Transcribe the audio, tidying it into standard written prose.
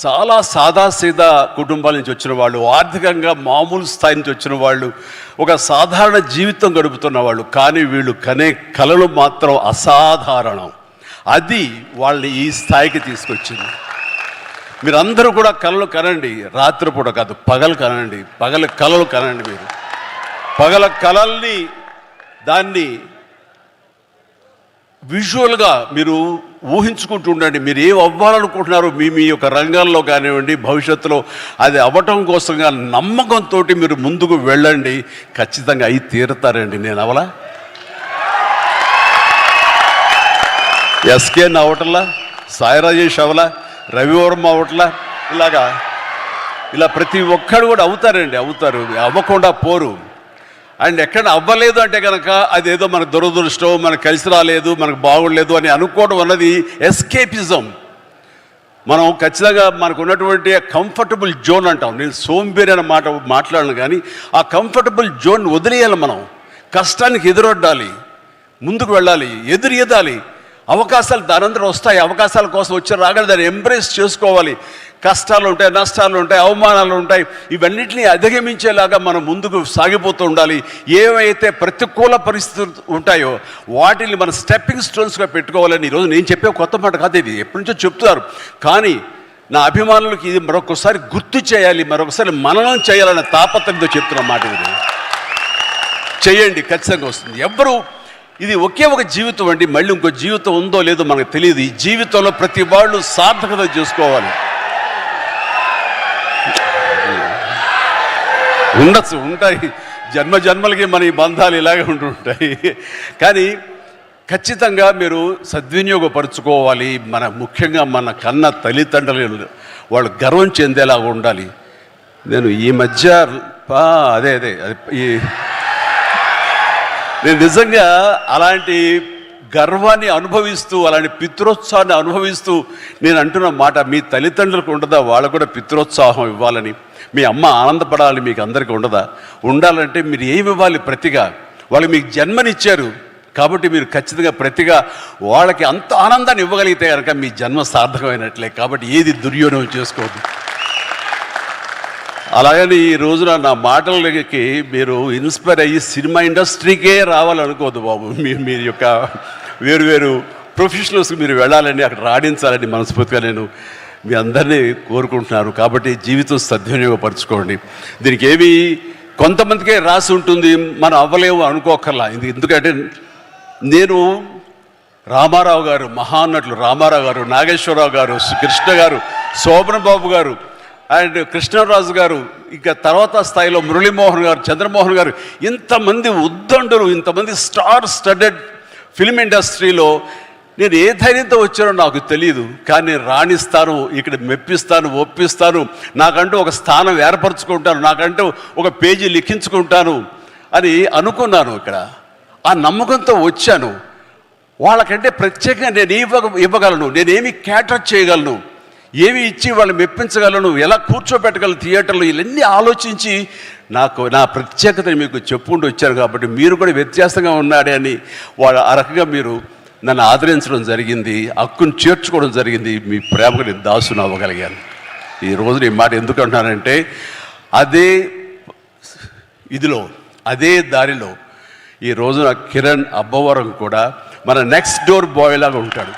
చాలా సాదాసీదా కుటుంబాల నుంచి వచ్చిన వాళ్ళు, ఆర్థికంగా మామూలు స్థాయి నుంచి వచ్చిన వాళ్ళు, ఒక సాధారణ జీవితం గడుపుతున్న వాళ్ళు. కానీ వీళ్ళు కనే కలలు మాత్రం అసాధారణం. అది వాళ్ళని ఈ స్థాయికి తీసుకొచ్చింది. మీరందరూ కూడా కలలు కనండి, రాత్రిపూట కాదు, పగలు కనండి, పగల కలలు కనండి. మీరు పగల కలల్ని దాన్ని విజువల్గా మీరు ఊహించుకుంటూ ఉండండి. మీరు ఏం అవ్వాలనుకుంటున్నారో మీ యొక్క రంగాల్లో కానివ్వండి, భవిష్యత్తులో అది అవ్వటం కోసంగా నమ్మకంతో మీరు ముందుకు వెళ్ళండి. ఖచ్చితంగా అయి తీరుతారండి. నేను అవలా ఎస్కేన్ అవటంలా, సాయి రాజేష్ అవలా, రవివర్మ అవట్లా, ఇలా ప్రతి ఒక్కడు కూడా అవుతారండి, అవుతారు, అవ్వకుండా పోరు. అండ్ ఎక్కడ అవ్వలేదు అంటే కనుక అదేదో మనకు దురదృష్టం, మనకు కలిసి రాలేదు, మనకు బాగుండలేదు అని అనుకోవడం అన్నది ఎస్కేపిజం. మనం ఖచ్చితంగా మనకు ఉన్నటువంటి కంఫర్టబుల్ జోన్ అంటాం. నేను సోంబేరి అనే మాట మాట్లాడను, కానీ ఆ కంఫర్టబుల్ జోన్ వదిలేయాలి. మనం కష్టానికి ఎదురొడ్డాలి, ముందుకు వెళ్ళాలి, ఎదురెదాలి. అవకాశాలు దానంతరం వస్తాయి. అవకాశాల కోసం వచ్చి రాగానే దాన్ని ఎంబ్రేస్ చేసుకోవాలి. కష్టాలు ఉంటాయి, నష్టాలు ఉంటాయి, అవమానాలు ఉంటాయి. ఇవన్నిటినీ అధిగమించేలాగా మనం ముందుకు సాగిపోతూ ఉండాలి. ఏవైతే ప్రతికూల పరిస్థితులు ఉంటాయో వాటిని మన స్టెప్పింగ్ స్టోన్స్గా పెట్టుకోవాలని ఈరోజు నేను చెప్పే కొత్త మాట కాదు, ఇది ఎప్పటి నుంచో చెప్తున్నారు. కానీ నా అభిమానులకు ఇది మరొకసారి గుర్తు చేయాలి, మరొకసారి మననం చేయాలనే తాపత్రయంతో చెప్తున్న మాట. ఇది చేయండి, ఖచ్చితంగా వస్తుంది. ఎవ్వరూ ఇది ఒకే ఒక జీవితం అండి, మళ్ళీ ఇంకో జీవితం ఉందో లేదో మనకు తెలియదు. ఈ జీవితంలో ప్రతి వాళ్ళు సార్థకత చేసుకోవాలి. ఉండొచ్చు, ఉంటాయి, జన్మ జన్మలకి మన ఈ బంధాలు ఇలాగే ఉంటుంటాయి. కానీ ఖచ్చితంగా మీరు సద్వినియోగపరుచుకోవాలి. ముఖ్యంగా మన కన్న తల్లిదండ్రులు వాళ్ళు గర్వం చెందేలాగా ఉండాలి. నేను ఈ మధ్య నేను నిజంగా అలాంటి గర్వాన్ని అనుభవిస్తూ, అలాంటి పితృోత్సాహాన్ని అనుభవిస్తూ నేను అంటున్న మాట, మీ తల్లిదండ్రులకు ఉండదా వాళ్ళకు కూడా పితృోత్సాహం ఇవ్వాలని? మీ అమ్మ ఆనందపడాలి, మీకు అందరికీ ఉండదా? ఉండాలంటే మీరు ఏమి ఇవ్వాలి ప్రతిగా? వాళ్ళు మీకు జన్మనిచ్చారు కాబట్టి మీరు ఖచ్చితంగా ప్రతిగా వాళ్ళకి అంత ఆనందాన్ని ఇవ్వగలిగితే కనుక మీ జన్మ సార్థకమైనట్లే. కాబట్టి ఏది దుర్యోగం చేసుకోవద్దు. అలాగని ఈ రోజున నా మాటలకి మీరు ఇన్స్పైర్ అయ్యి సినిమా ఇండస్ట్రీకే రావాలనుకోవద్దు బాబు. మీరు యొక్క వేరు ప్రొఫెషనల్స్కి మీరు వెళ్ళాలని, అక్కడ రాణించాలని మనస్ఫూర్తిగా నేను మీ అందరినీ కోరుకుంటున్నాను. కాబట్టి జీవితం సద్వినియోగపరచుకోండి. దీనికి ఏమి కొంతమందికే రాసి ఉంటుంది, మనం అవ్వలేము అనుకోకర్లా. ఎందుకంటే నేను రామారావు గారు, మహానటులు రామారావు గారు, నాగేశ్వరరావు గారు, కృష్ణ గారు, శోభన్ బాబు గారు అండ్ కృష్ణరాజు గారు, ఇక తర్వాత స్థాయిలో మురళీమోహన్ గారు, చంద్రమోహన్ గారు, ఇంతమంది ఉద్దండులు, ఇంతమంది స్టార్ స్టడెడ్ ఫిల్మ్ ఇండస్ట్రీలో నేను ఏ ధైర్యంతో వచ్చానో నాకు తెలియదు. కానీ రాణిస్తాను, ఇక్కడ మెప్పిస్తాను, ఒప్పిస్తాను, నాకంటూ ఒక స్థానం ఏర్పరచుకుంటాను, నాకంటూ ఒక పేజీ లిఖించుకుంటాను అని అనుకున్నాను. ఇక్కడ ఆ నమ్మకంతో వచ్చాను. వాళ్ళకంటే ప్రత్యేకంగా నేను ఇవ్వగలను, నేనేమి క్యాటర్ చేయగలను, ఏమి ఇచ్చి వాళ్ళు మెప్పించగలను, ఎలా కూర్చోబెట్టగలను థియేటర్లో, ఇవన్నీ ఆలోచించి నా ప్రత్యేకతని మీకు చెప్పుకుంటూ వచ్చారు. కాబట్టి మీరు కూడా వ్యత్యాసంగా ఉన్నాడే అని వాళ్ళు ఆ రకంగా మీరు నన్ను ఆదరించడం జరిగింది, హక్కును చేర్చుకోవడం జరిగింది. మీ ప్రేమకు నేను దాసును అవ్వగలిగాను. ఈ రోజు ఈ మాట ఎందుకు అంటున్నానంటే, అదే ఇదిలో, అదే దారిలో ఈ రోజున కిరణ్ అబ్బవరం కూడా మన నెక్స్ట్ డోర్ బాయ్ లాగా ఉంటాడు.